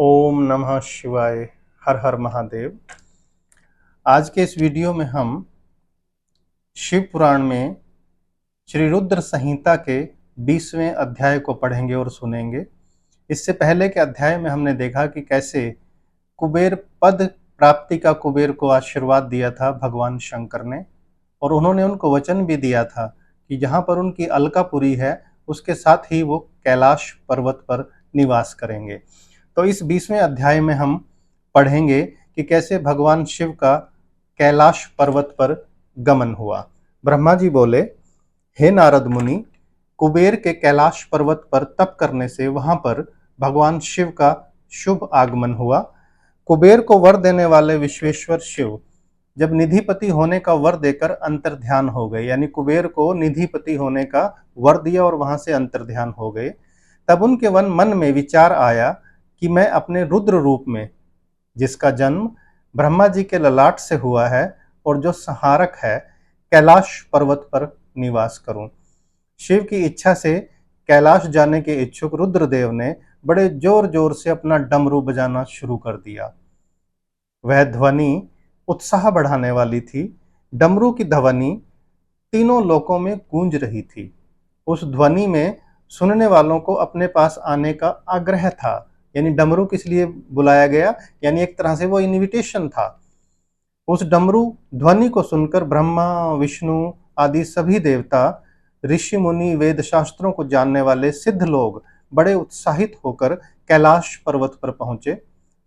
ओम नमः शिवाय। हर हर महादेव। आज के इस वीडियो में हम शिव पुराण में श्री रुद्र संहिता के 20वें अध्याय को पढ़ेंगे और सुनेंगे। इससे पहले के अध्याय में हमने देखा कि कैसे कुबेर पद प्राप्ति का कुबेर को आशीर्वाद दिया था भगवान शंकर ने, और उन्होंने उनको वचन भी दिया था कि जहाँ पर उनकी अलकापुरी है उसके साथ ही वो कैलाश पर्वत पर निवास करेंगे। तो इस 20वें अध्याय में हम पढ़ेंगे कि कैसे भगवान शिव का कैलाश पर्वत पर गमन हुआ। ब्रह्मा जी बोले, हे नारद मुनि, कुबेर के कैलाश पर्वत पर तप करने से वहां पर भगवान शिव का शुभ आगमन हुआ। कुबेर को वर देने वाले विश्वेश्वर शिव जब निधिपति होने का वर देकर अंतर्ध्यान हो गए, यानी कुबेर को निधिपति होने का वर दिया और वहां से अंतर्ध्यान हो गए, तब उनके मन में विचार आया कि मैं अपने रुद्र रूप में, जिसका जन्म ब्रह्मा जी के ललाट से हुआ है और जो संहारक है, कैलाश पर्वत पर निवास करूं। शिव की इच्छा से कैलाश जाने के इच्छुक रुद्रदेव ने बड़े जोर जोर से अपना डमरू बजाना शुरू कर दिया। वह ध्वनि उत्साह बढ़ाने वाली थी। डमरू की ध्वनि तीनों लोकों में गूंज रही थी। उस ध्वनि में सुनने वालों को अपने पास आने का आग्रह था। यानी डमरू किस लिए बुलाया गया, यानी एक तरह से वो इनविटेशन था। उस डमरू ध्वनि को सुनकर ब्रह्मा, विष्णु आदि सभी देवता, ऋषि मुनि, वेद शास्त्रों को जानने वाले सिद्ध लोग बड़े उत्साहित होकर कैलाश पर्वत पर पहुंचे।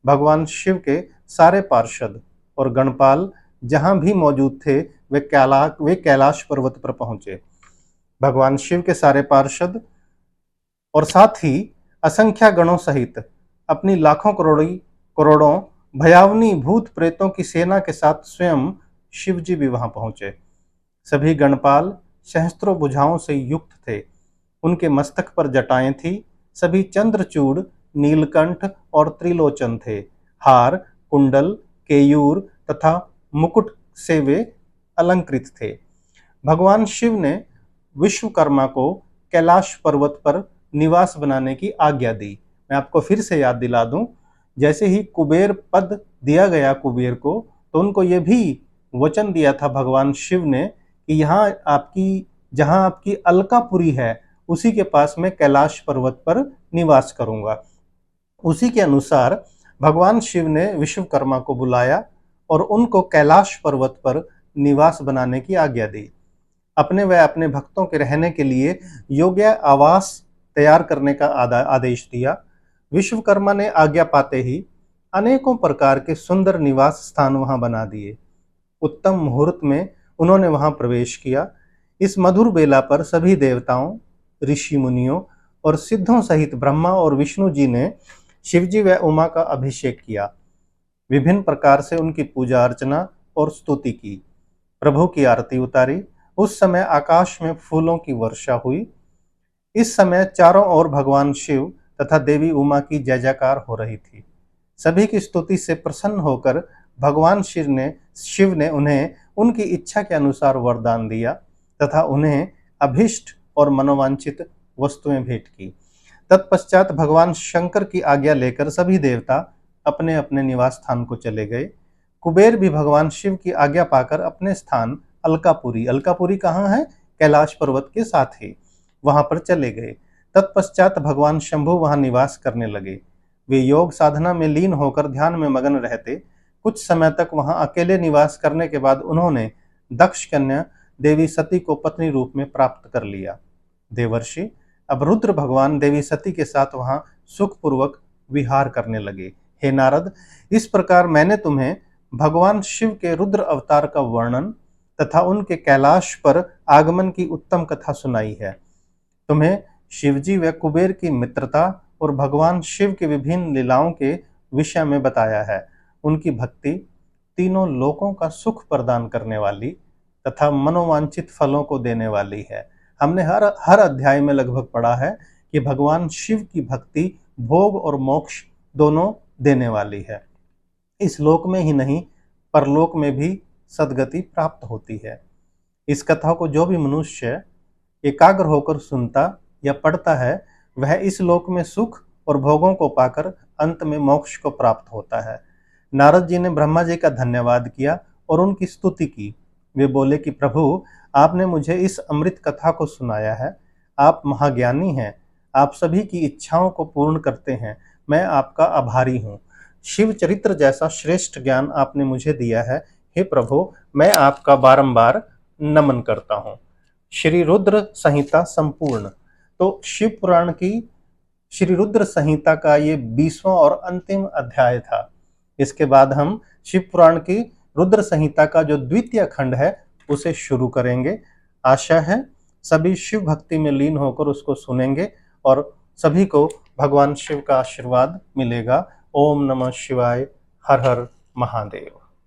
भगवान शिव के सारे पार्षद और गणपाल जहां भी मौजूद थे वे कैलाश पर्वत पर पहुंचे। भगवान शिव के सारे पार्षद और साथ ही असंख्य गणों सहित अपनी लाखों करोड़ों भयावनी भूत प्रेतों की सेना के साथ स्वयं शिव जी भी वहां पहुंचे। सभी गणपाल सहस्त्रों भुजाओं से युक्त थे। उनके मस्तक पर जटाएं थी। सभी चंद्रचूड़, नीलकंठ और त्रिलोचन थे। हार, कुंडल, केयूर तथा मुकुट से वे अलंकृत थे। भगवान शिव ने विश्वकर्मा को कैलाश पर्वत पर निवास बनाने की आज्ञा दी। मैं आपको फिर से याद दिला दूं, जैसे ही कुबेर पद दिया गया कुबेर को, तो उनको ये भी वचन दिया था भगवान शिव ने कि जहां आपकी अलकापुरी है उसी के पास मैं कैलाश पर्वत पर निवास करूंगा। उसी के अनुसार भगवान शिव ने विश्वकर्मा को बुलाया और उनको कैलाश पर्वत पर निवास बनाने की आज्ञा दी। अपने व अपने भक्तों के रहने के लिए योग्य आवास तैयार करने का आदेश दिया। विश्वकर्मा ने आज्ञा पाते ही अनेकों प्रकार के सुंदर निवास स्थान वहां बना दिए। उत्तम मुहूर्त में उन्होंने वहां प्रवेश किया। इस मधुर बेला पर सभी देवताओं, ऋषि मुनियों और सिद्धों सहित ब्रह्मा और विष्णु जी ने शिवजी व उमा का अभिषेक किया। विभिन्न प्रकार से उनकी पूजा अर्चना और स्तुति की। प्रभु की आरती उतारी। उस समय आकाश में फूलों की वर्षा हुई। इस समय चारों ओर भगवान शिव तथा देवी उमा की जय जयकार हो रही थी। सभी की स्तुति से प्रसन्न होकर भगवान शिव ने उन्हें उनकी इच्छा के अनुसार वरदान दिया तथा उन्हें अभिष्ट और मनोवांछित वस्तुएं भेंट की। तत्पश्चात भगवान शंकर की आज्ञा लेकर सभी देवता अपने अपने निवास स्थान को चले गए। कुबेर भी भगवान शिव की आज्ञा पाकर अपने स्थान अलकापुरी कहाँ है? कैलाश पर्वत के साथ ही वहां पर चले गए। तत्पश्चात भगवान शंभु वहां निवास करने लगे। वे योग साधना में लीन होकर ध्यान में मगन रहते। कुछ समय तक वहां अकेले निवास करने के बाद उन्होंने दक्ष कन्या देवी सती को पत्नी रूप में प्राप्त कर लिया। देवर्षि, अब रुद्र भगवान देवी सती के साथ वहां सुखपूर्वक विहार करने लगे। हे नारद, इस प्रकार मैंने तुम्हें भगवान शिव के रुद्र अवतार का वर्णन तथा उनके कैलाश पर आगमन की उत्तम कथा सुनाई है। तुम्हें शिवजी व कुबेर की मित्रता और भगवान शिव के विभिन्न लीलाओं के विषय में बताया है। उनकी भक्ति तीनों लोकों का सुख प्रदान करने वाली तथा मनोवांछित फलों को देने वाली है। हमने हर अध्याय में लगभग पढ़ा है कि भगवान शिव की भक्ति भोग और मोक्ष दोनों देने वाली है। इस लोक में ही नहीं, परलोक में भी सद्गति प्राप्त होती है। इस कथा को जो भी मनुष्य एकाग्र होकर सुनता या पढ़ता है, वह इस लोक में सुख और भोगों को पाकर अंत में मोक्ष को प्राप्त होता है। नारद जी ने ब्रह्मा जी का धन्यवाद किया और उनकी स्तुति की। वे बोले कि प्रभु, आपने मुझे इस अमृत कथा को सुनाया है। आप महाज्ञानी हैं, आप सभी की इच्छाओं को पूर्ण करते हैं। मैं आपका आभारी हूँ। शिव चरित्र जैसा श्रेष्ठ ज्ञान आपने मुझे दिया है। हे प्रभु, मैं आपका बारंबार नमन करता हूँ। श्री रुद्र संहिता संपूर्ण। तो शिव पुराण की श्री रुद्र संहिता का ये 20वां और अंतिम अध्याय था। इसके बाद हम शिव पुराण की रुद्र संहिता का जो द्वितीय खंड है उसे शुरू करेंगे। आशा है सभी शिव भक्ति में लीन होकर उसको सुनेंगे और सभी को भगवान शिव का आशीर्वाद मिलेगा। ओम नमः शिवाय। हर हर महादेव।